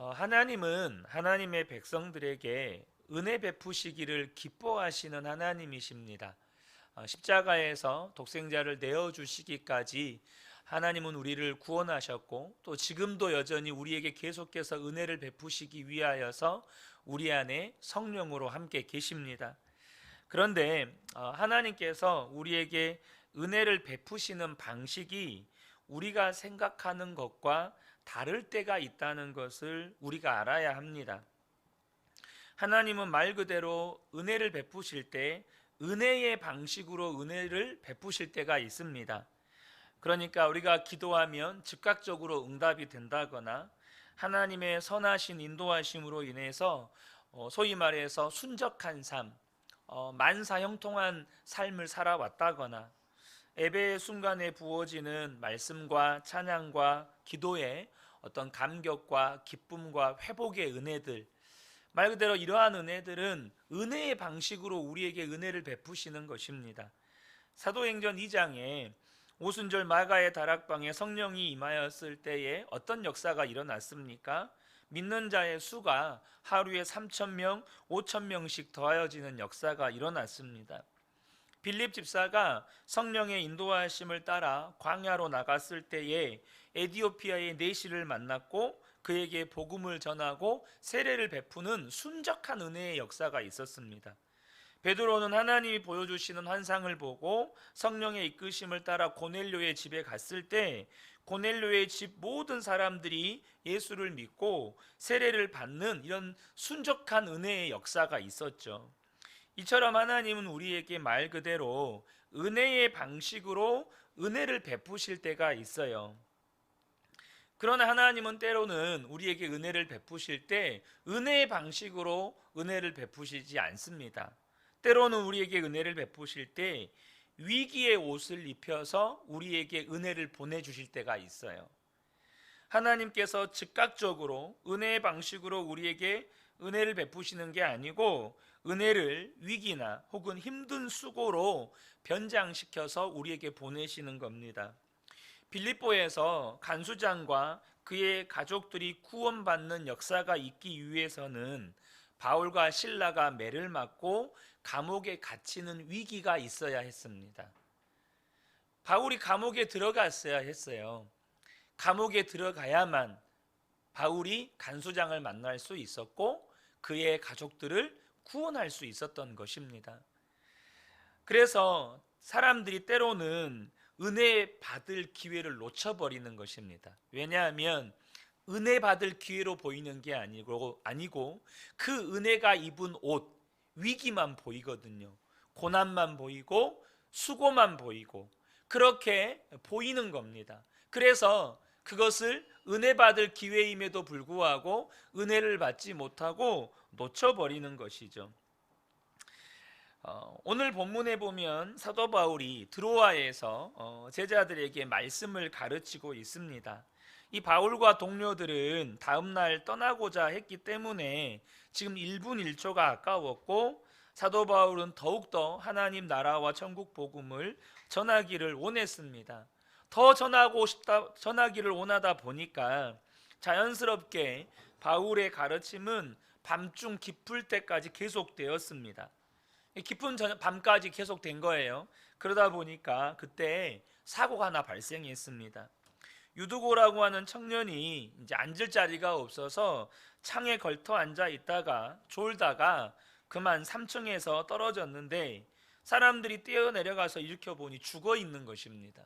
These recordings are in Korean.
하나님은 하나님의 백성들에게 은혜 베푸시기를 기뻐하시는 하나님이십니다. 십자가에서 독생자를 내어주시기까지 하나님은 우리를 구원하셨고, 또 지금도 여전히 우리에게 계속해서 은혜를 베푸시기 위하여서 우리 안에 성령으로 함께 계십니다. 그런데 하나님께서 우리에게 은혜를 베푸시는 방식이 우리가 생각하는 것과 다를 때가 있다는 것을 우리가 알아야 합니다. 하나님은 말 그대로 은혜를 베푸실 때 은혜의 방식으로 은혜를 베푸실 때가 있습니다. 그러니까 우리가 기도하면 즉각적으로 응답이 된다거나, 하나님의 선하신 인도하심으로 인해서 소위 말해서 순적한 삶, 만사형통한 삶을 살아왔다거나, 예배의 순간에 부어지는 말씀과 찬양과 기도의 어떤 감격과 기쁨과 회복의 은혜들, 말 그대로 이러한 은혜들은 은혜의 방식으로 우리에게 은혜를 베푸시는 것입니다. 사도행전 2장에 오순절 마가의 다락방에 성령이 임하였을 때에 어떤 역사가 일어났습니까? 믿는 자의 수가 하루에 3,000명, 5,000명씩 더하여지는 역사가 일어났습니다. 빌립 집사가 성령의 인도하심을 따라 광야로 나갔을 때에 에디오피아의 내시를 만났고, 그에게 복음을 전하고 세례를 베푸는 순적한 은혜의 역사가 있었습니다. 베드로는 하나님이 보여주시는 환상을 보고 성령의 이끄심을 따라 고넬료의 집에 갔을 때 고넬료의 집 모든 사람들이 예수를 믿고 세례를 받는 이런 순적한 은혜의 역사가 있었죠. 이처럼 하나님은 우리에게 말 그대로 은혜의 방식으로 은혜를 베푸실 때가 있어요. 그러나 하나님은 때로는 우리에게 은혜를 베푸실 때 은혜의 방식으로 은혜를 베푸시지 않습니다. 때로는 우리에게 은혜를 베푸실 때 위기의 옷을 입혀서 우리에게 은혜를 보내주실 때가 있어요. 하나님께서 즉각적으로 은혜의 방식으로 우리에게 은혜를 베푸시는 게 아니고, 은혜를 위기나 혹은 힘든 수고로 변장시켜서 우리에게 보내시는 겁니다. 빌립보에서 간수장과 그의 가족들이 구원받는 역사가 있기 위해서는 바울과 실라가 매를 맞고 감옥에 갇히는 위기가 있어야 했습니다. 바울이 감옥에 들어갔어야 했어요. 감옥에 들어가야만 바울이 간수장을 만날 수 있었고 그의 가족들을 구원할 수 있었던 것입니다. 그래서 사람들이 때로는 은혜 받을 기회를 놓쳐버리는 것입니다. 왜냐하면 은혜 받을 기회로 보이는 게 아니고 그 은혜가 입은 옷, 위기만 보이거든요. 고난만 보이고 수고만 보이고 그렇게 보이는 겁니다. 그래서 그것을 은혜 받을 기회임에도 불구하고 은혜를 받지 못하고 놓쳐버리는 것이죠. 오늘 본문에 보면 사도 바울이 드로아에서 제자들에게 말씀을 가르치고 있습니다. 이 바울과 동료들은 다음날 떠나고자 했기 때문에 지금 1분 1초가 아까웠고, 사도 바울은 더욱더 하나님 나라와 천국 복음을 전하기를 원했습니다. 더 전하기를 원하다 보니까 자연스럽게 바울의 가르침은 밤중 깊을 때까지 계속되었습니다. 깊은 밤까지 계속된 거예요. 그러다 보니까 그때 사고가 하나 발생했습니다. 유두고라고 하는 청년이 이제 앉을 자리가 없어서 창에 걸터 앉아 있다가 졸다가 그만 3층에서 떨어졌는데, 사람들이 뛰어내려가서 일으켜 보니 죽어 있는 것입니다.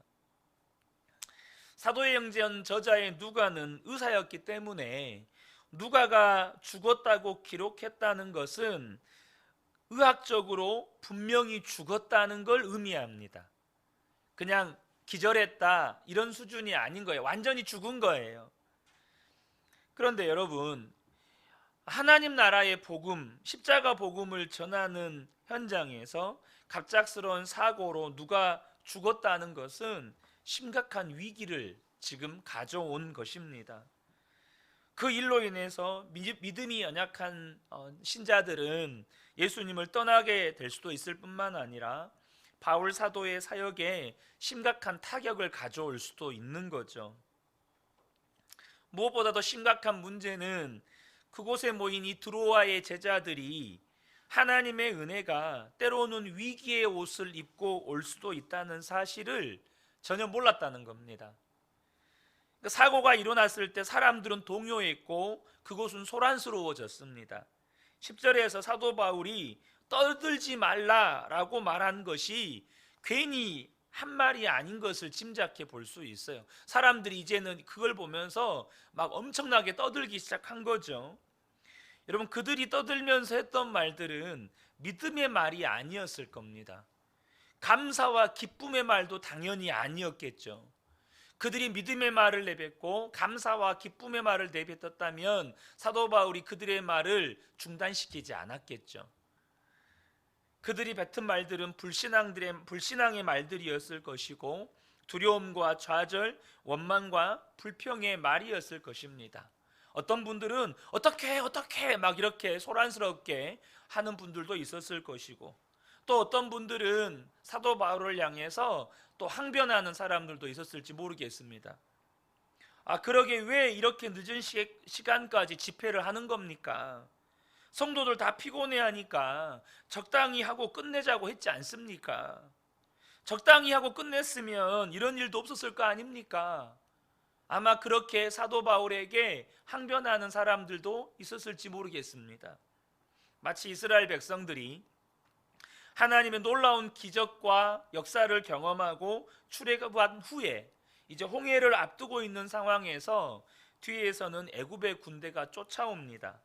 사도행전 저자의 누가는 의사였기 때문에 누가가 죽었다고 기록했다는 것은 의학적으로 분명히 죽었다는 걸 의미합니다. 그냥 기절했다 이런 수준이 아닌 거예요. 완전히 죽은 거예요. 그런데 여러분, 하나님 나라의 복음, 십자가 복음을 전하는 현장에서 갑작스러운 사고로 누가 죽었다는 것은 심각한 위기를 지금 가져온 것입니다. 그 일로 인해서 믿음이 연약한 신자들은 예수님을 떠나게 될 수도 있을 뿐만 아니라 바울 사도의 사역에 심각한 타격을 가져올 수도 있는 거죠. 무엇보다 더 심각한 문제는 그곳에 모인 이 드로아의 제자들이 하나님의 은혜가 때로는 위기의 옷을 입고 올 수도 있다는 사실을 전혀 몰랐다는 겁니다. 사고가 일어났을 때 사람들은 동요했고 그곳은 소란스러워졌습니다. 10절에서 사도 바울이 떠들지 말라라고 말한 것이 괜히 한 말이 아닌 것을 짐작해 볼 수 있어요. 사람들이 이제는 그걸 보면서 막 엄청나게 떠들기 시작한 거죠. 여러분, 그들이 떠들면서 했던 말들은 믿음의 말이 아니었을 겁니다. 감사와 기쁨의 말도 당연히 아니었겠죠. 그들이 믿음의 말을 내뱉고 감사와 기쁨의 말을 내뱉었다면 사도 바울이 그들의 말을 중단시키지 않았겠죠. 그들이 뱉은 말들은 불신앙의 말들이었을 것이고 두려움과 좌절, 원망과 불평의 말이었을 것입니다. 어떤 분들은 어떻게 막 이렇게 소란스럽게 하는 분들도 있었을 것이고, 또 어떤 분들은 사도 바울을 향해서 또 항변하는 사람들도 있었을지 모르겠습니다. 그러게 왜 이렇게 늦은 시간까지 집회를 하는 겁니까? 성도들 다 피곤해하니까 적당히 하고 끝내자고 했지 않습니까? 적당히 하고 끝냈으면 이런 일도 없었을 거 아닙니까? 아마 그렇게 사도 바울에게 항변하는 사람들도 있었을지 모르겠습니다. 마치 이스라엘 백성들이 하나님의 놀라운 기적과 역사를 경험하고 출애굽한 후에 이제 홍해를 앞두고 있는 상황에서 뒤에서는 애굽의 군대가 쫓아옵니다.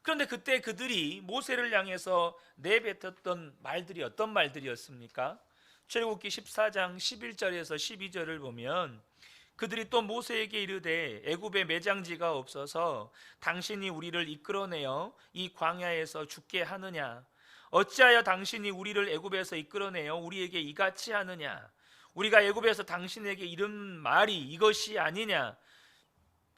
그런데 그때 그들이 모세를 향해서 내뱉었던 말들이 어떤 말들이었습니까? 출애굽기 14장 11절에서 12절을 보면 그들이 또 모세에게 이르되 애굽에 매장지가 없어서 당신이 우리를 이끌어내어 이 광야에서 죽게 하느냐? 어찌하여 당신이 우리를 애굽에서 이끌어내어 우리에게 이같이 하느냐? 우리가 애굽에서 당신에게 이른 말이 이것이 아니냐?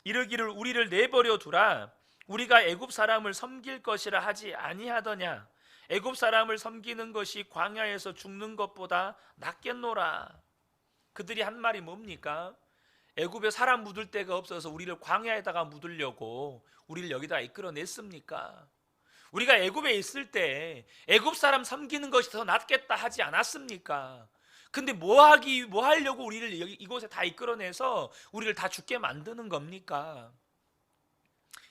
이르기를 우리를 내버려 두라. 우리가 애굽 사람을 섬길 것이라 하지 아니하더냐? 애굽 사람을 섬기는 것이 광야에서 죽는 것보다 낫겠노라. 그들이 한 말이 뭡니까? 애굽에 사람 묻을 데가 없어서 우리를 광야에다가 묻으려고 우리를 여기다 이끌어냈습니까? 우리가 애굽에 있을 때 애굽 사람 섬기는 것이 더 낫겠다 하지 않았습니까? 근데 뭐 하려고 우리를 이곳에 다 이끌어내서 우리를 다 죽게 만드는 겁니까?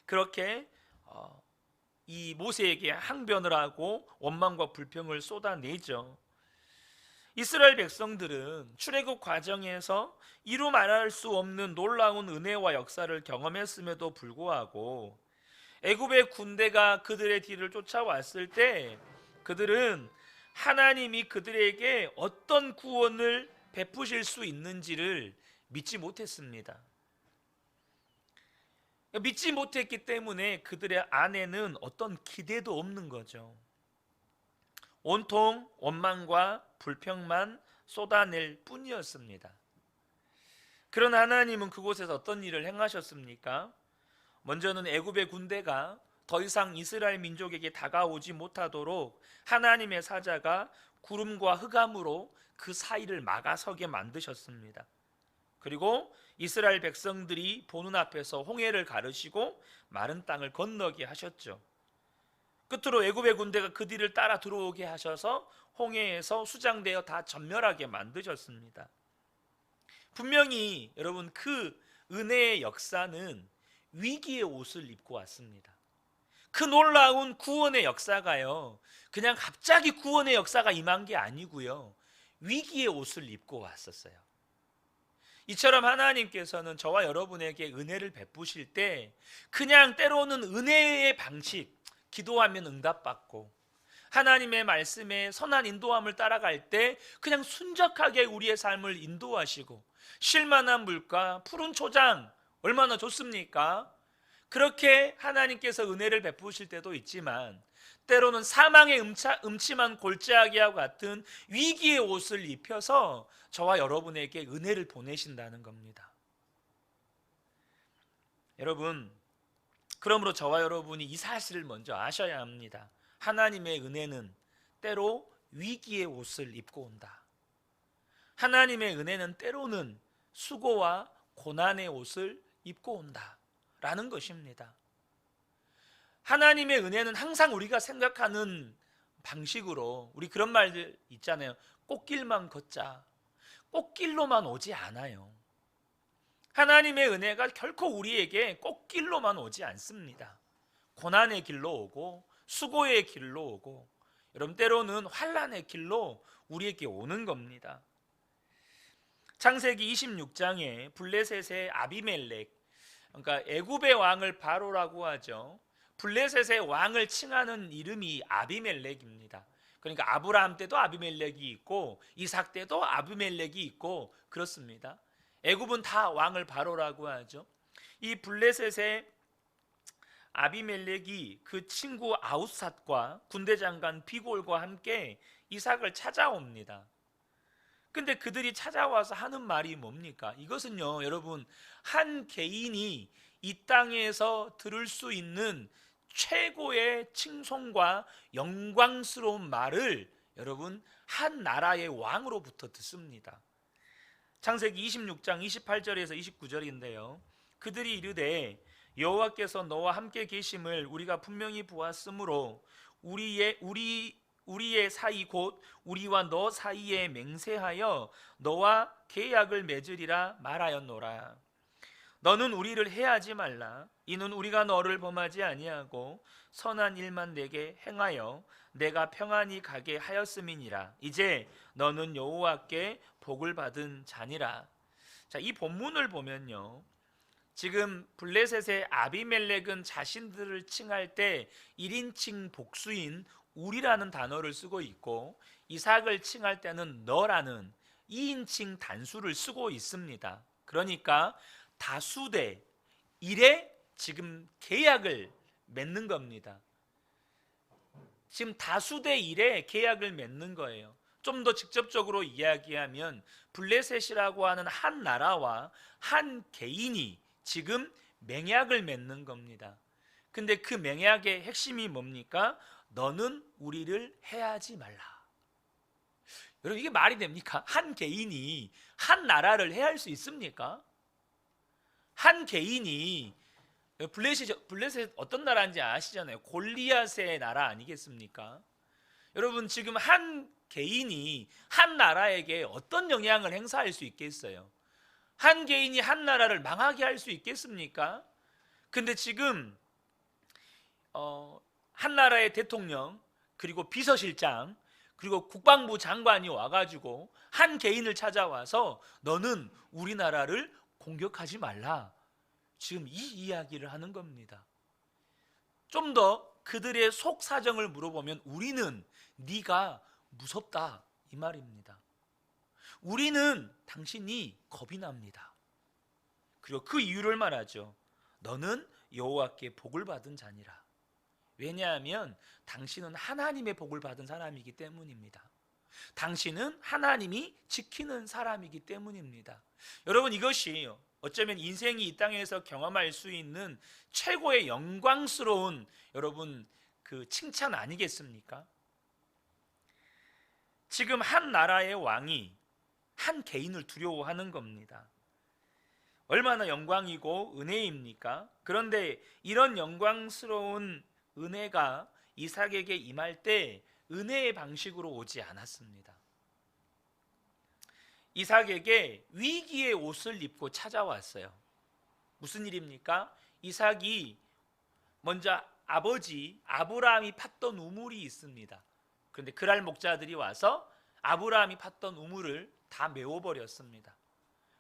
그렇게 이 모세에게 항변을 하고 원망과 불평을 쏟아내죠. 이스라엘 백성들은 출애굽 과정에서 이루 말할 수 없는 놀라운 은혜와 역사를 경험했음에도 불구하고 애굽의 군대가 그들의 뒤를 쫓아왔을 때 그들은 하나님이 그들에게 어떤 구원을 베푸실 수 있는지를 믿지 못했습니다. 믿지 못했기 때문에 그들의 안에는 어떤 기대도 없는 거죠. 온통 원망과 불평만 쏟아낼 뿐이었습니다. 그러나 하나님은 그곳에서 어떤 일을 행하셨습니까? 먼저는 애굽의 군대가 더 이상 이스라엘 민족에게 다가오지 못하도록 하나님의 사자가 구름과 흑암으로 그 사이를 막아서게 만드셨습니다. 그리고 이스라엘 백성들이 보는 앞에서 홍해를 가르시고 마른 땅을 건너게 하셨죠. 끝으로 애굽의 군대가 그 뒤를 따라 들어오게 하셔서 홍해에서 수장되어 다 전멸하게 만드셨습니다. 분명히 여러분, 그 은혜의 역사는 위기의 옷을 입고 왔습니다. 그 놀라운 구원의 역사가요, 그냥 갑자기 구원의 역사가 임한 게 아니고요, 위기의 옷을 입고 왔었어요. 이처럼 하나님께서는 저와 여러분에게 은혜를 베푸실 때 그냥 때로는 은혜의 방식, 기도하면 응답받고 하나님의 말씀에 선한 인도함을 따라갈 때 그냥 순적하게 우리의 삶을 인도하시고, 쉴만한 물가, 푸른 초장 얼마나 좋습니까? 그렇게 하나님께서 은혜를 베푸실 때도 있지만 때로는 사망의 음침한 골짜기와 같은 위기의 옷을 입혀서 저와 여러분에게 은혜를 보내신다는 겁니다. 여러분, 그러므로 저와 여러분이 이 사실을 먼저 아셔야 합니다. 하나님의 은혜는 때로 위기의 옷을 입고 온다. 하나님의 은혜는 때로는 수고와 고난의 옷을 입고 온다. 라는 것입니다. 하나님의 은혜는 항상 우리가 생각하는 방식으로, 우리 그런 말들 있잖아요. 꽃길만 걷자. 꽃길로만 오지 않아요. 하나님의 은혜가 결코 우리에게 꽃길로만 오지 않습니다. 고난의 길로 오고 수고의 길로 오고, 여러분 때로는 환난의 길로 우리에게 오는 겁니다. 창세기 26장에 블레셋의 아비멜렉, 그러니까 애굽의 왕을 바로라고 하죠. 블레셋의 왕을 칭하는 이름이 아비멜렉입니다. 그러니까 아브라함 때도 아비멜렉이 있고 이삭 때도 아비멜렉이 있고 그렇습니다. 애굽은 다 왕을 바로라고 하죠. 이 블레셋의 아비멜렉이 그 친구 아웃삿과 군대 장관 비골과 함께 이삭을 찾아옵니다. 근데 그들이 찾아와서 하는 말이 뭡니까? 이것은요, 여러분, 한 개인이 이 땅에서 들을 수 있는 최고의 칭송과 영광스러운 말을 여러분 한 나라의 왕으로부터 듣습니다. 창세기 26장 28절에서 29절인데요. 그들이 이르되 여호와께서 너와 함께 계심을 우리가 분명히 보았으므로 우리의 사이 곧 우리와 너 사이에 맹세하여 너와 계약을 맺으리라 말하였노라. 너는 우리를 해하지 말라. 이는 우리가 너를 범하지 아니하고 선한 일만 내게 행하여 내가 평안히 가게 하였음이니라. 이제 너는 여호와께 복을 받은 자니라. 자, 이 본문을 보면요, 지금 블레셋의 아비멜렉은 자신들을 칭할 때 1인칭 복수인 우리라는 단어를 쓰고 있고, 이삭을 칭할 때는 너라는 2인칭 단수를 쓰고 있습니다. 그러니까 다수대 1에 지금 계약을 맺는 겁니다. 지금 다수대 1에 계약을 맺는 거예요. 좀 더 직접적으로 이야기하면 블레셋이라고 하는 한 나라와 한 개인이 지금 맹약을 맺는 겁니다. 근데 그 맹약의 핵심이 뭡니까? 너는 우리를 해하지 말라. 여러분, 이게 말이 됩니까? 한 개인이 한 나라를 해할 수 있습니까? 한 개인이, 블레셋 어떤 나라인지 아시잖아요. 골리앗의 나라 아니겠습니까? 여러분, 지금 한 개인이 한 나라에게 어떤 영향을 행사할 수 있겠어요? 한 개인이 한 나라를 망하게 할 수 있겠습니까? 근데 지금 한 나라의 대통령, 그리고 비서실장, 그리고 국방부 장관이 와가지고 한 개인을 찾아와서 너는 우리나라를 공격하지 말라, 지금 이 이야기를 하는 겁니다. 좀 더 그들의 속 사정을 물어보면 우리는 네가 무섭다 이 말입니다. 우리는 당신이 겁이 납니다. 그리고 그 이유를 말하죠. 너는 여호와께 복을 받은 자니라. 왜냐하면 당신은 하나님의 복을 받은 사람이기 때문입니다. 당신은 하나님이 지키는 사람이기 때문입니다. 여러분, 이것이 어쩌면 인생이 이 땅에서 경험할 수 있는 최고의 영광스러운 여러분 그 칭찬 아니겠습니까? 지금 한 나라의 왕이 한 개인을 두려워하는 겁니다. 얼마나 영광이고 은혜입니까? 그런데 이런 영광스러운 은혜가 이삭에게 임할 때 은혜의 방식으로 오지 않았습니다. 이삭에게 위기의 옷을 입고 찾아왔어요. 무슨 일입니까? 이삭이 먼저 아버지 아브라함이 팠던 우물이 있습니다. 그런데 그랄 목자들이 와서 아브라함이 팠던 우물을 다 메워버렸습니다.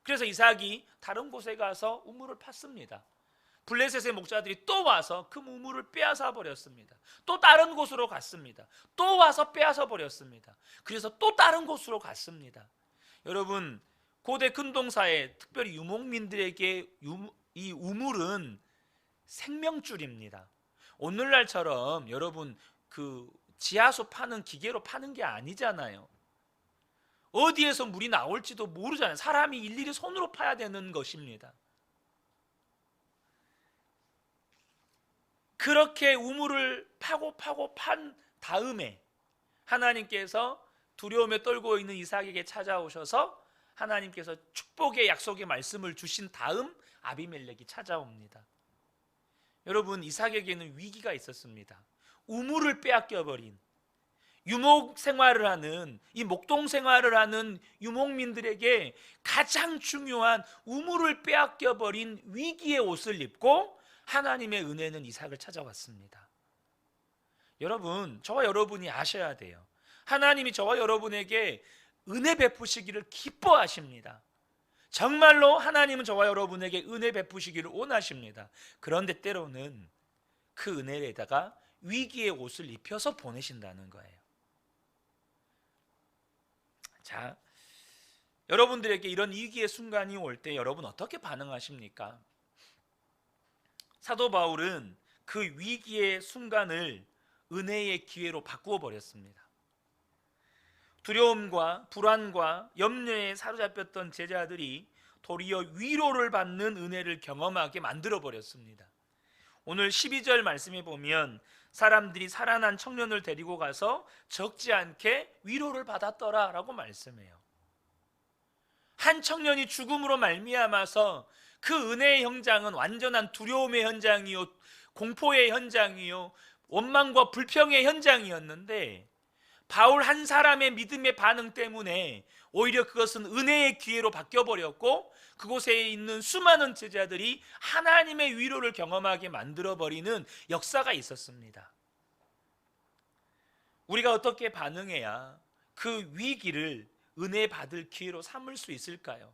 그래서 이삭이 다른 곳에 가서 우물을 팠습니다. 블레셋의 목자들이 또 와서 그 우물을 빼앗아 버렸습니다. 또 다른 곳으로 갔습니다. 또 와서 빼앗아 버렸습니다. 그래서 또 다른 곳으로 갔습니다. 여러분, 고대 근동사에 특별히 유목민들에게 이 우물은 생명줄입니다. 오늘날처럼 여러분 그 지하수 파는 기계로 파는 게 아니잖아요. 어디에서 물이 나올지도 모르잖아요. 사람이 일일이 손으로 파야 되는 것입니다. 그렇게 우물을 파고 판 다음에 하나님께서 두려움에 떨고 있는 이삭에게 찾아오셔서 하나님께서 축복의 약속의 말씀을 주신 다음 아비멜렉이 찾아옵니다. 여러분, 이삭에게는 위기가 있었습니다. 우물을 빼앗겨버린, 유목 생활을 하는, 이 목동 생활을 하는 유목민들에게 가장 중요한 우물을 빼앗겨버린 위기의 옷을 입고 하나님의 은혜는 이삭을 찾아왔습니다. 여러분, 저와 여러분이 아셔야 돼요. 하나님이 저와 여러분에게 은혜 베푸시기를 기뻐하십니다. 정말로 하나님은 저와 여러분에게 은혜 베푸시기를 원하십니다. 그런데 때로는 그 은혜에다가 위기의 옷을 입혀서 보내신다는 거예요. 자, 여러분들에게 이런 위기의 순간이 올 때 여러분 어떻게 반응하십니까? 사도 바울은 그 위기의 순간을 은혜의 기회로 바꾸어 버렸습니다. 두려움과 불안과 염려에 사로잡혔던 제자들이 도리어 위로를 받는 은혜를 경험하게 만들어 버렸습니다. 오늘 12절 말씀에 보면 사람들이 살아난 청년을 데리고 가서 적지 않게 위로를 받았더라 라고 말씀해요. 한 청년이 죽음으로 말미암아서 그 은혜의 현장은 완전한 두려움의 현장이요, 공포의 현장이요, 원망과 불평의 현장이었는데 바울 한 사람의 믿음의 반응 때문에 오히려 그것은 은혜의 기회로 바뀌어버렸고 그곳에 있는 수많은 제자들이 하나님의 위로를 경험하게 만들어버리는 역사가 있었습니다. 우리가 어떻게 반응해야 그 위기를 은혜 받을 기회로 삼을 수 있을까요?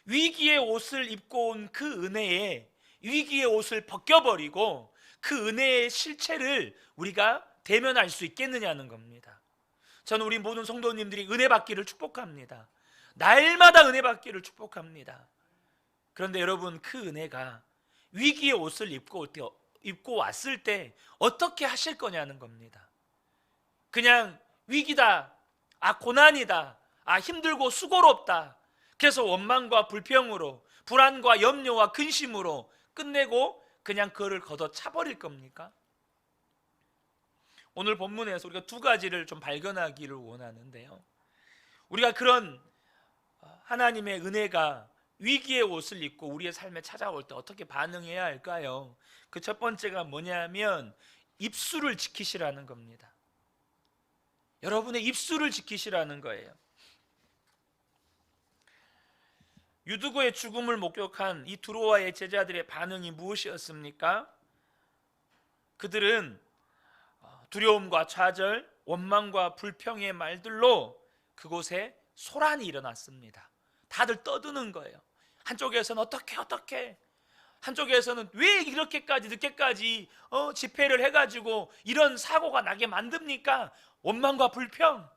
위기의 옷을 입고 온 그 은혜에 위기의 옷을 벗겨버리고 그 은혜의 실체를 우리가 대면할 수 있겠느냐는 겁니다. 저는 우리 모든 성도님들이 은혜 받기를 축복합니다. 날마다 은혜 받기를 축복합니다. 그런데 여러분, 그 은혜가 위기의 옷을 입고 왔을 때 어떻게 하실 거냐는 겁니다. 그냥 위기다, 고난이다, 힘들고 수고롭다, 그래서 원망과 불평으로, 불안과 염려와 근심으로 끝내고 그냥 그를 걷어 차버릴 겁니까? 오늘 본문에서 우리가 두 가지를 좀 발견하기를 원하는데요, 우리가 그런 하나님의 은혜가 위기의 옷을 입고 우리의 삶에 찾아올 때 어떻게 반응해야 할까요? 그 첫 번째가 뭐냐면 입술을 지키시라는 겁니다. 여러분의 입술을 지키시라는 거예요. 유두고의 죽음을 목격한 이 두로아의 제자들의 반응이 무엇이었습니까? 그들은 두려움과 좌절, 원망과 불평의 말들로 그곳에 소란이 일어났습니다. 다들 떠드는 거예요. 한쪽에서는 어떻게, 한쪽에서는 왜 이렇게까지 늦게까지 집회를 해가지고 이런 사고가 나게 만듭니까? 원망과 불평.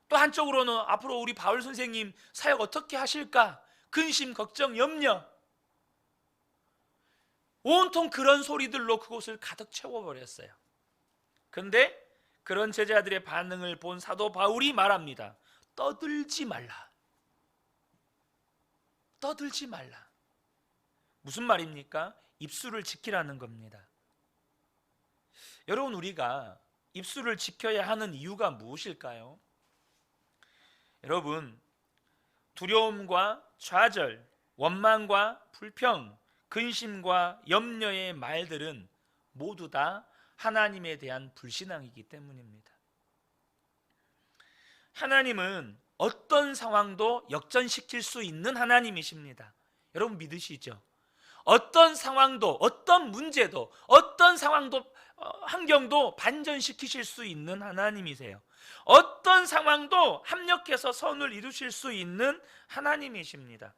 또 한쪽으로는 앞으로 우리 바울 선생님 사역 어떻게 하실까? 근심, 걱정, 염려. 온통 그런 소리들로 그곳을 가득 채워버렸어요. 그런데 그런 제자들의 반응을 본 사도 바울이 말합니다. 떠들지 말라. 떠들지 말라. 무슨 말입니까? 입술을 지키라는 겁니다. 여러분, 우리가 입술을 지켜야 하는 이유가 무엇일까요? 여러분, 두려움과 좌절, 원망과 불평, 근심과 염려의 말들은 모두 다 하나님에 대한 불신앙이기 때문입니다. 하나님은 어떤 상황도 역전시킬 수 있는 하나님이십니다. 여러분 믿으시죠? 어떤 상황도, 어떤 문제도, 어떤 상황도, 환경도 반전시키실 수 있는 하나님이세요. 어떤 상황도 합력해서 선을 이루실 수 있는 하나님이십니다.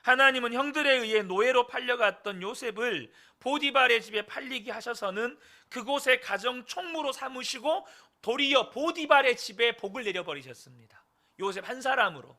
하나님은 형들에 의해 노예로 팔려갔던 요셉을 보디발의 집에 팔리게 하셔서는 그곳의 가정 총무로 삼으시고 도리어 보디발의 집에 복을 내려버리셨습니다. 요셉 한 사람으로.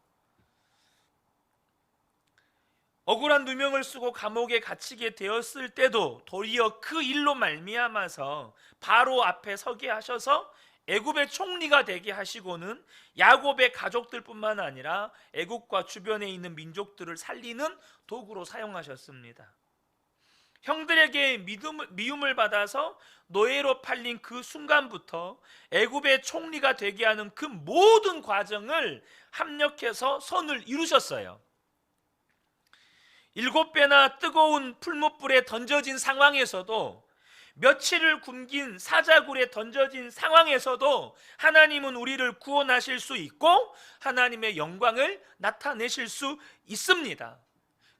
억울한 누명을 쓰고 감옥에 갇히게 되었을 때도 도리어 그 일로 말미암아서 바로 앞에 서게 하셔서 애굽의 총리가 되게 하시고는 야곱의 가족들뿐만 아니라 애굽과 주변에 있는 민족들을 살리는 도구로 사용하셨습니다. 형들에게 미움을 받아서 노예로 팔린 그 순간부터 애굽의 총리가 되게 하는 그 모든 과정을 합력해서 선을 이루셨어요. 7배나 뜨거운 풀무불에 던져진 상황에서도, 며칠을 굶긴 사자굴에 던져진 상황에서도 하나님은 우리를 구원하실 수 있고 하나님의 영광을 나타내실 수 있습니다.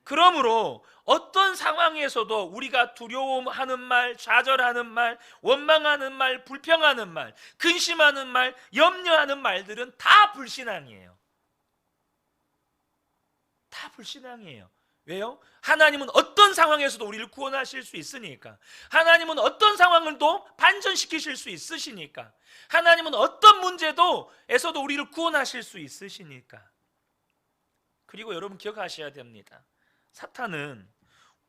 그러므로 어떤 상황에서도 우리가 두려워하는 말, 좌절하는 말, 원망하는 말, 불평하는 말, 근심하는 말, 염려하는 말들은 다 불신앙이에요. 다 불신앙이에요. 왜요? 하나님은 어떤 상황에서도 우리를 구원하실 수 있으니까. 하나님은 어떤 상황을도 반전시키실 수 있으시니까. 하나님은 어떤 문제도에서도 우리를 구원하실 수 있으시니까. 그리고 여러분 기억하셔야 됩니다. 사탄은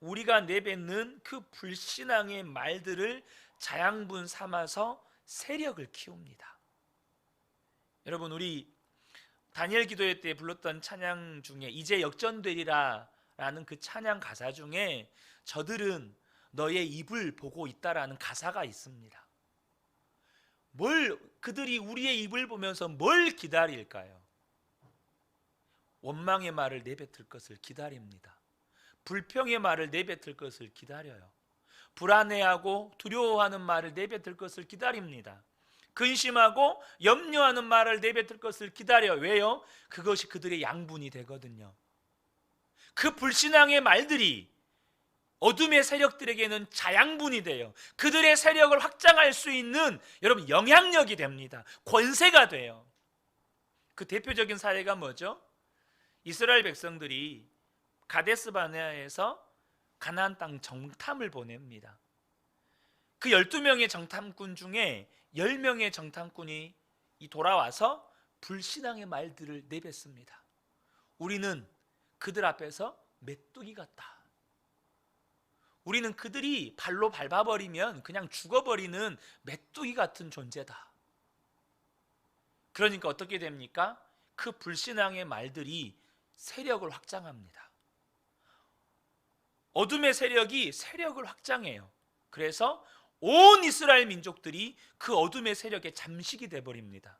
우리가 내뱉는 그 불신앙의 말들을 자양분 삼아서 세력을 키웁니다. 여러분, 우리 다니엘 기도회 때 불렀던 찬양 중에 이제 역전되리라 라는 그 찬양 가사 중에 저들은 너의 입을 보고 있다라는 가사가 있습니다. 그들이 우리의 입을 보면서 뭘 기다릴까요? 원망의 말을 내뱉을 것을 기다립니다. 불평의 말을 내뱉을 것을 기다려요. 불안해하고 두려워하는 말을 내뱉을 것을 기다립니다. 근심하고 염려하는 말을 내뱉을 것을 기다려요. 왜요? 그것이 그들의 양분이 되거든요. 그 불신앙의 말들이 어둠의 세력들에게는 자양분이 돼요. 그들의 세력을 확장할 수 있는 여러분 영향력이 됩니다. 권세가 돼요. 그 대표적인 사례가 뭐죠? 이스라엘 백성들이 가데스 바네아에서 가나안 땅 정탐을 보냅니다. 그 12명의 정탐꾼 중에 10명의 정탐꾼이 돌아와서 불신앙의 말들을 내뱉습니다. 우리는 그들 앞에서 메뚜기 같다. 우리는 그들이 발로 밟아버리면 그냥 죽어버리는 메뚜기 같은 존재다. 그러니까 어떻게 됩니까? 그 불신앙의 말들이 세력을 확장합니다. 어둠의 세력이 세력을 확장해요. 그래서 온 이스라엘 민족들이 그 어둠의 세력에 잠식이 되어버립니다.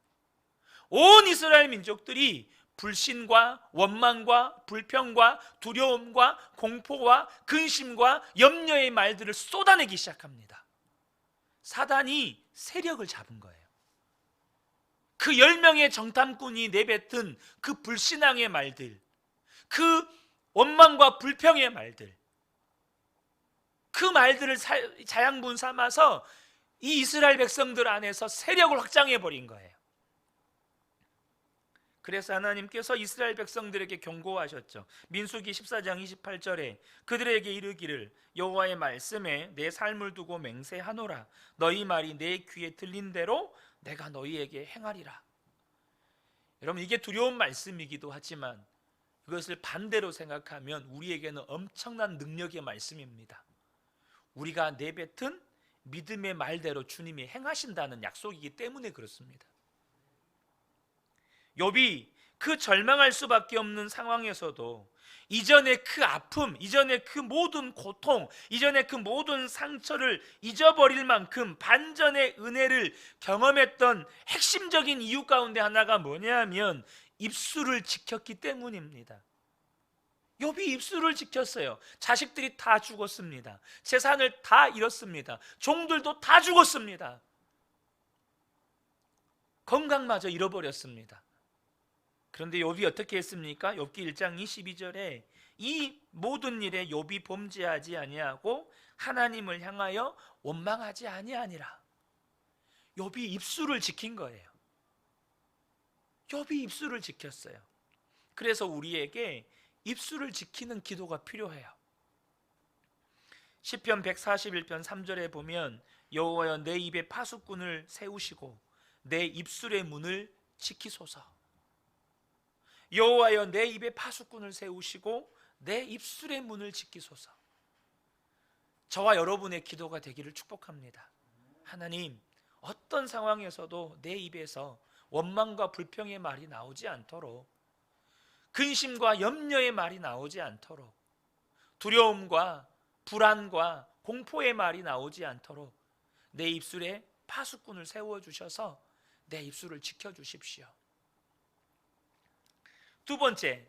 온 이스라엘 민족들이 불신과 원망과 불평과 두려움과 공포와 근심과 염려의 말들을 쏟아내기 시작합니다. 사단이 세력을 잡은 거예요. 그 10명의 정탐꾼이 내뱉은 그 불신앙의 말들, 그 원망과 불평의 말들, 그 말들을 자양분 삼아서 이 이스라엘 백성들 안에서 세력을 확장해 버린 거예요. 그래서 하나님께서 이스라엘 백성들에게 경고하셨죠. 민수기 14장 28절에 그들에게 이르기를 여호와의 말씀에 내 삶을 두고 맹세하노라. 너희 말이 내 귀에 들린 대로 내가 너희에게 행하리라. 여러분, 이게 두려운 말씀이기도 하지만 그것을 반대로 생각하면 우리에게는 엄청난 능력의 말씀입니다. 우리가 내뱉은 믿음의 말대로 주님이 행하신다는 약속이기 때문에 그렇습니다. 욥이 그 절망할 수밖에 없는 상황에서도 이전의 그 아픔, 이전의 그 모든 고통, 이전의 그 모든 상처를 잊어버릴 만큼 반전의 은혜를 경험했던 핵심적인 이유 가운데 하나가 뭐냐면 입술을 지켰기 때문입니다. 욥이 입술을 지켰어요. 자식들이 다 죽었습니다. 재산을 다 잃었습니다. 종들도 다 죽었습니다. 건강마저 잃어버렸습니다. 그런데 욥이 어떻게 했습니까? 욥기 1장 22절에 이 모든 일에 욥이 범죄하지 아니하고 하나님을 향하여 원망하지 아니하니라. 욥이 입술을 지킨 거예요. 욥이 입술을 지켰어요. 그래서 우리에게 입술을 지키는 기도가 필요해요. 시편 141편 3절에 보면 여호와여 내 입에 파수꾼을 세우시고 내 입술의 문을 지키소서. 여호와여 내 입에 파수꾼을 세우시고 내 입술의 문을 지키소서. 저와 여러분의 기도가 되기를 축복합니다. 하나님, 어떤 상황에서도 내 입에서 원망과 불평의 말이 나오지 않도록, 근심과 염려의 말이 나오지 않도록, 두려움과 불안과 공포의 말이 나오지 않도록 내 입술에 파수꾼을 세워주셔서 내 입술을 지켜주십시오. 두 번째,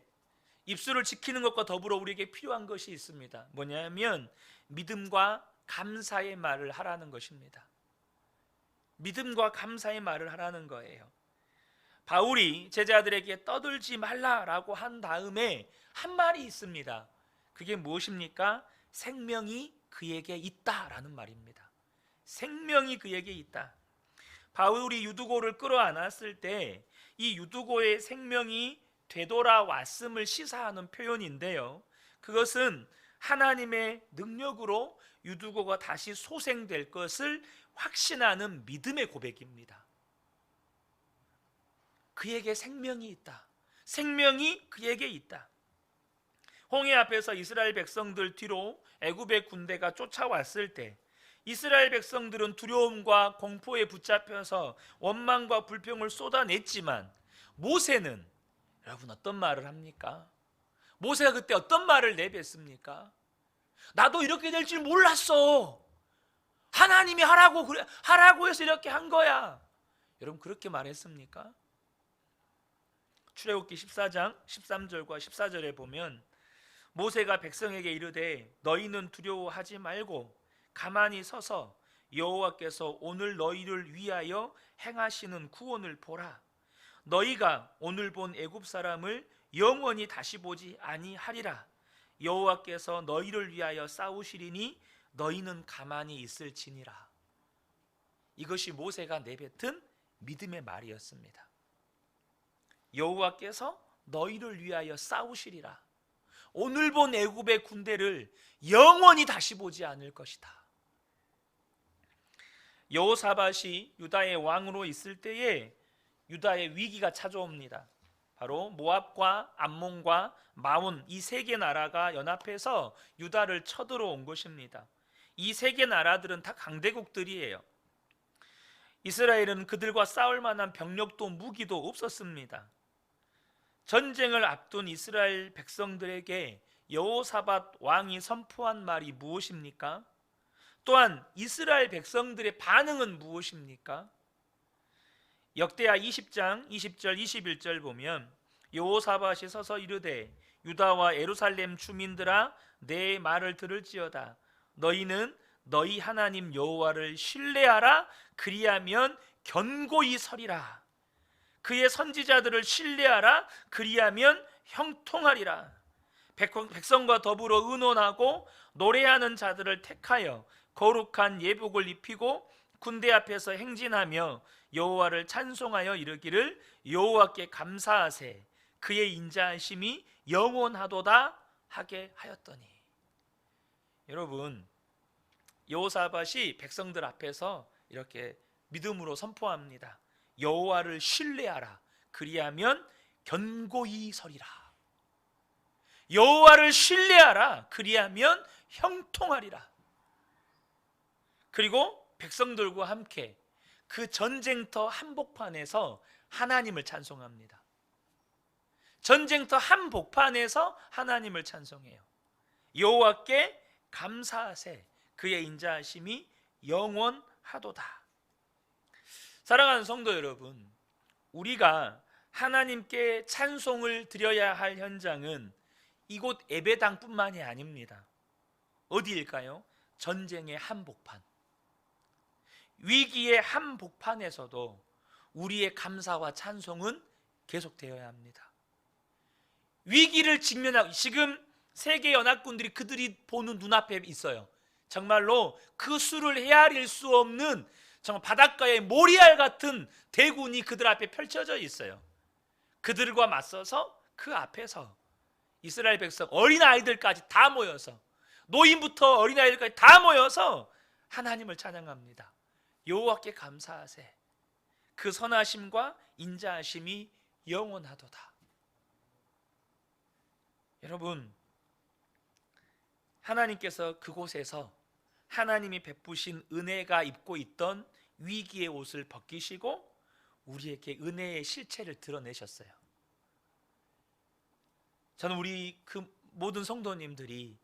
입술을 지키는 것과 더불어 우리에게 필요한 것이 있습니다. 뭐냐면 믿음과 감사의 말을 하라는 것입니다. 믿음과 감사의 말을 하라는 거예요. 바울이 제자들에게 떠들지 말라라고 한 다음에 한 말이 있습니다. 그게 무엇입니까? 생명이 그에게 있다라는 말입니다. 생명이 그에게 있다. 바울이 유두고를 끌어안았을 때 이 유두고의 생명이 되돌아왔음을 시사하는 표현인데요, 그것은 하나님의 능력으로 유두고가 다시 소생될 것을 확신하는 믿음의 고백입니다. 그에게 생명이 있다. 생명이 그에게 있다. 홍해 앞에서 이스라엘 백성들 뒤로 애굽의 군대가 쫓아왔을 때 이스라엘 백성들은 두려움과 공포에 붙잡혀서 원망과 불평을 쏟아냈지만 모세는 여러분 어떤 말을 합니까? 모세가 그때 어떤 말을 내뱉습니까? 나도 이렇게 될 줄 몰랐어. 하나님이 하라고 해서 이렇게 한 거야. 여러분 그렇게 말했습니까? 출애굽기 14장 13절과 14절에 보면 모세가 백성에게 이르되 너희는 두려워하지 말고 가만히 서서 여호와께서 오늘 너희를 위하여 행하시는 구원을 보라. 너희가 오늘 본 애굽 사람을 영원히 다시 보지 아니하리라. 여호와께서 너희를 위하여 싸우시리니 너희는 가만히 있을지니라. 이것이 모세가 내뱉은 믿음의 말이었습니다. 여호와께서 너희를 위하여 싸우시리라. 오늘 본 애굽의 군대를 영원히 다시 보지 않을 것이다. 여호사밧이 유다의 왕으로 있을 때에 유다의 위기가 찾아옵니다. 바로 모압과 암몬과 마온 이 세 개 나라가 연합해서 유다를 쳐들어온 것입니다. 이 세 개 나라들은 다 강대국들이에요. 이스라엘은 그들과 싸울 만한 병력도 무기도 없었습니다. 전쟁을 앞둔 이스라엘 백성들에게 여호사밧 왕이 선포한 말이 무엇입니까? 또한 이스라엘 백성들의 반응은 무엇입니까? 역대하 20장 20절 21절 보면 여호사밧이 서서 이르되 유다와 예루살렘 주민들아 내 말을 들을지어다. 너희는 너희 하나님 여호와를 신뢰하라. 그리하면 견고히 서리라. 그의 선지자들을 신뢰하라. 그리하면 형통하리라. 백성과 더불어 의논하고 노래하는 자들을 택하여 거룩한 예복을 입히고 군대 앞에서 행진하며 여호와를 찬송하여 이르기를 여호와께 감사하세. 그의 인자하심이 영원하도다 하게 하였더니. 여러분, 여호사밧이 백성들 앞에서 이렇게 믿음으로 선포합니다. 여호와를 신뢰하라. 그리하면 견고히 서리라. 여호와를 신뢰하라. 그리하면 형통하리라. 그리고 백성들과 함께 그 전쟁터 한복판에서 하나님을 찬송합니다. 전쟁터 한복판에서 하나님을 찬송해요. 여호와께 감사하세. 그의 인자하심이 영원하도다. 사랑하는 성도 여러분, 우리가 하나님께 찬송을 드려야 할 현장은 이곳 예배당뿐만이 아닙니다. 어디일까요? 전쟁의 한복판. 위기의 한복판에서도 우리의 감사와 찬송은 계속되어야 합니다. 위기를 직면하고 지금 세계 연합군들이 그들이 보는 눈앞에 있어요. 정말로 그 수를 헤아릴 수 없는 정말 바닷가의 모리알 같은 대군이 그들 앞에 펼쳐져 있어요. 그들과 맞서서 그 앞에서 이스라엘 백성 어린아이들까지 다 모여서, 노인부터 어린아이들까지 다 모여서 하나님을 찬양합니다. 여호와께 감사하세. 그 선하심과 인자하심이 영원하도다. 여러분, 하나님께서 그곳에서 하나님이 베푸신 은혜가 입고 있던 위기의 옷을 벗기시고 우리에게 은혜의 실체를 드러내셨어요. 저는 우리 그 모든 성도님들이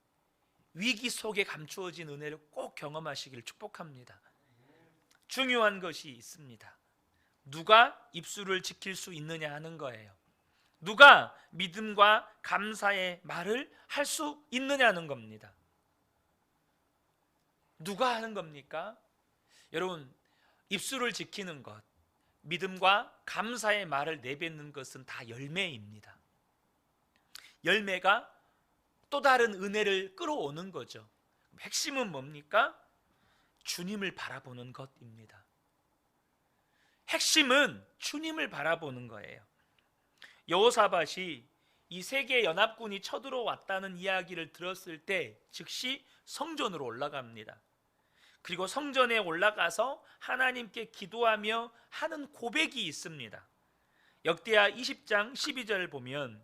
위기 속에 감추어진 은혜를 꼭 경험하시기를 축복합니다. 중요한 것이 있습니다. 누가 입술을 지킬 수 있느냐 하는 거예요. 누가 믿음과 감사의 말을 할 수 있느냐는 겁니다. 누가 하는 겁니까? 여러분, 입술을 지키는 것, 믿음과 감사의 말을 내뱉는 것은 다 열매입니다. 열매가 또 다른 은혜를 끌어오는 거죠. 핵심은 뭡니까? 주님을 바라보는 것입니다. 핵심은 주님을 바라보는 거예요. 여호사밧이 이 세계 연합군이 쳐들어왔다는 이야기를 들었을 때 즉시 성전으로 올라갑니다. 그리고 성전에 올라가서 하나님께 기도하며 하는 고백이 있습니다. 역대하 20장 12절 보면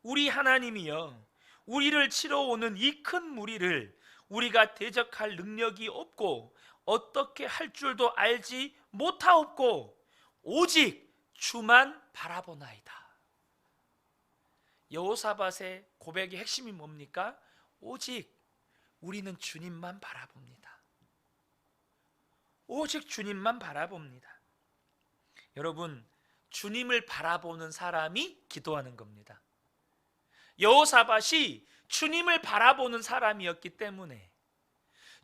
우리 하나님이여 우리를 치러 오는 이 큰 무리를 우리가 대적할 능력이 없고 어떻게 할 줄도 알지 못하옵고 오직 주만 바라보나이다. 여호사밧의 고백의 핵심이 뭡니까? 오직 우리는 주님만 바라봅니다. 오직 주님만 바라봅니다. 여러분, 주님을 바라보는 사람이 기도하는 겁니다. 여호사밧이 주님을 바라보는 사람이었기 때문에,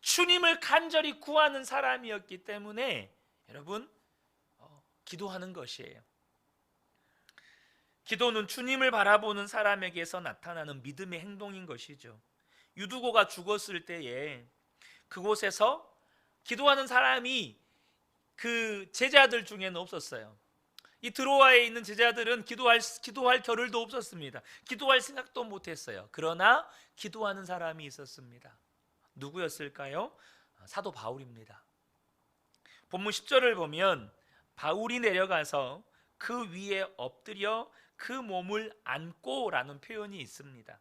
주님을 간절히 구하는 사람이었기 때문에 여러분, 기도하는 것이에요. 기도는 주님을 바라보는 사람에게서 나타나는 믿음의 행동인 것이죠. 유두고가 죽었을 때에 그곳에서 기도하는 사람이 그 제자들 중에는 없었어요. 이 드로아에 있는 제자들은 기도할 겨를도 없었습니다. 기도할 생각도 못했어요. 그러나 기도하는 사람이 있었습니다. 누구였을까요? 사도 바울입니다. 본문 10절을 보면 바울이 내려가서 그 위에 엎드려 그 몸을 안고라는 표현이 있습니다.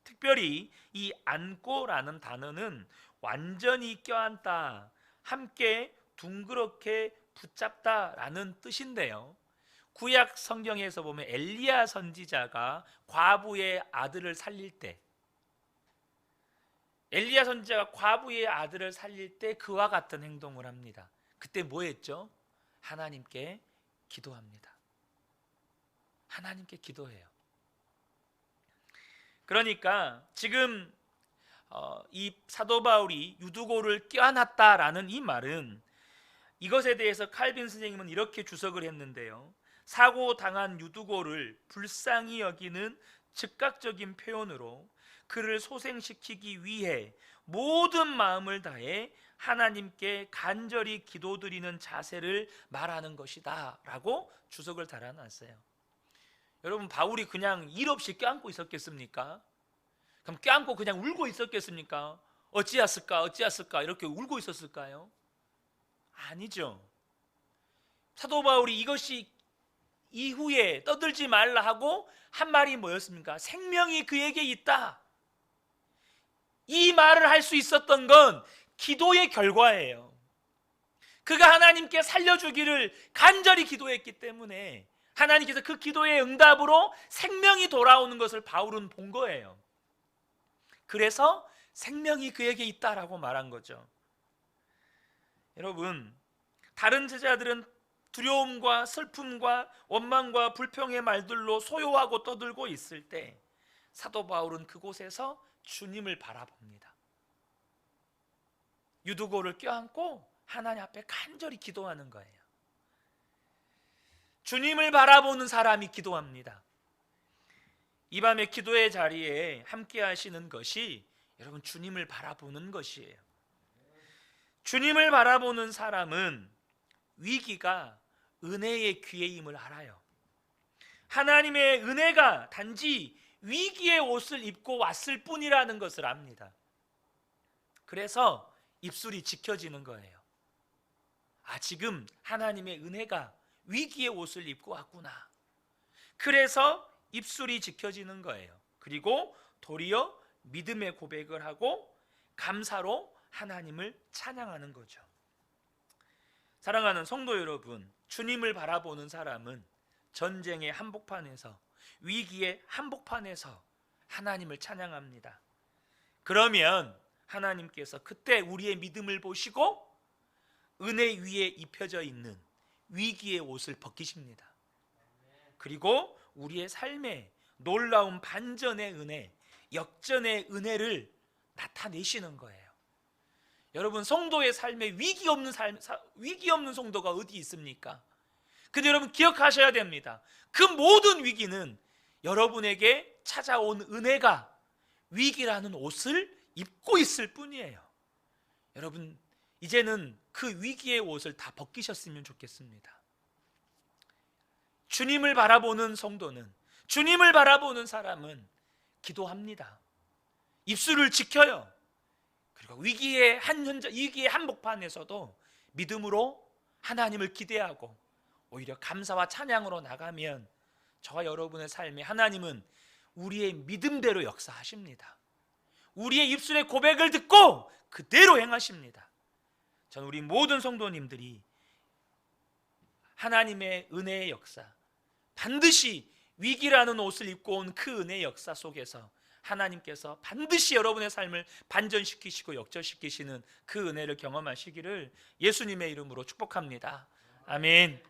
특별히 이 안고라는 단어는 완전히 껴안다, 함께 둥그렇게 붙잡다라는 뜻인데요. 구약 성경에서 보면 엘리야 선지자가 과부의 아들을 살릴 때, 엘리야 선지자가 과부의 아들을 살릴 때 그와 같은 행동을 합니다. 그때 뭐 했죠? 하나님께 기도합니다. 하나님께 기도해요. 그러니까 지금 이 사도 바울이 유두고를 껴안았다라는 이 말은, 이것에 대해서 칼빈 선생님은 이렇게 주석을 했는데요. 사고 당한 유두고를 불쌍히 여기는 즉각적인 표현으로 그를 소생시키기 위해 모든 마음을 다해 하나님께 간절히 기도드리는 자세를 말하는 것이다 라고 주석을 달아놨어요. 여러분, 바울이 그냥 일 없이 껴안고 있었겠습니까? 그럼 껴안고 그냥 울고 있었겠습니까? 어찌했을까 이렇게 울고 있었을까요? 아니죠. 사도 바울이 이것이 이후에 떠들지 말라 하고 한 말이 뭐였습니까? 생명이 그에게 있다. 이 말을 할 수 있었던 건 기도의 결과예요. 그가 하나님께 살려주기를 간절히 기도했기 때문에 하나님께서 그 기도의 응답으로 생명이 돌아오는 것을 바울은 본 거예요. 그래서 생명이 그에게 있다라고 말한 거죠. 여러분, 다른 제자들은 두려움과 슬픔과 원망과 불평의 말들로 소요하고 떠들고 있을 때 사도 바울은 그곳에서 주님을 바라봅니다. 유두고를 껴안고 하나님 앞에 간절히 기도하는 거예요. 주님을 바라보는 사람이 기도합니다. 이 밤에 기도의 자리에 함께 하시는 것이 여러분 주님을 바라보는 것이에요. 주님을 바라보는 사람은 위기가 은혜의 기회임을 알아요. 하나님의 은혜가 단지 위기의 옷을 입고 왔을 뿐이라는 것을 압니다. 그래서 입술이 지켜지는 거예요. 아, 지금 하나님의 은혜가 위기의 옷을 입고 왔구나. 그래서 입술이 지켜지는 거예요. 그리고 도리어 믿음의 고백을 하고 감사로 하나님을 찬양하는 거죠. 사랑하는 성도 여러분, 주님을 바라보는 사람은 전쟁의 한복판에서, 위기의 한복판에서 하나님을 찬양합니다. 그러면 하나님께서 그때 우리의 믿음을 보시고 은혜 위에 입혀져 있는 위기의 옷을 벗기십니다. 그리고 우리의 삶에 놀라운 반전의 은혜, 역전의 은혜를 나타내시는 거예요. 여러분, 성도의 삶에 위기 없는 성도가 어디 있습니까? 근데 여러분 기억하셔야 됩니다. 그 모든 위기는 여러분에게 찾아온 은혜가 위기라는 옷을 입고 있을 뿐이에요. 여러분, 이제는 그 위기의 옷을 다 벗기셨으면 좋겠습니다. 주님을 바라보는 성도는, 주님을 바라보는 사람은 기도합니다. 입술을 지켜요. 그리고 위기의 한복판에서도 믿음으로 하나님을 기대하고 오히려 감사와 찬양으로 나가면 저와 여러분의 삶에 하나님은 우리의 믿음대로 역사하십니다. 우리의 입술의 고백을 듣고 그대로 행하십니다. 저는 우리 모든 성도님들이 하나님의 은혜의 역사, 반드시 위기라는 옷을 입고 온 그 은혜의 역사 속에서 하나님께서 반드시 여러분의 삶을 반전시키시고 역전시키시는 그 은혜를 경험하시기를 예수님의 이름으로 축복합니다. 아멘.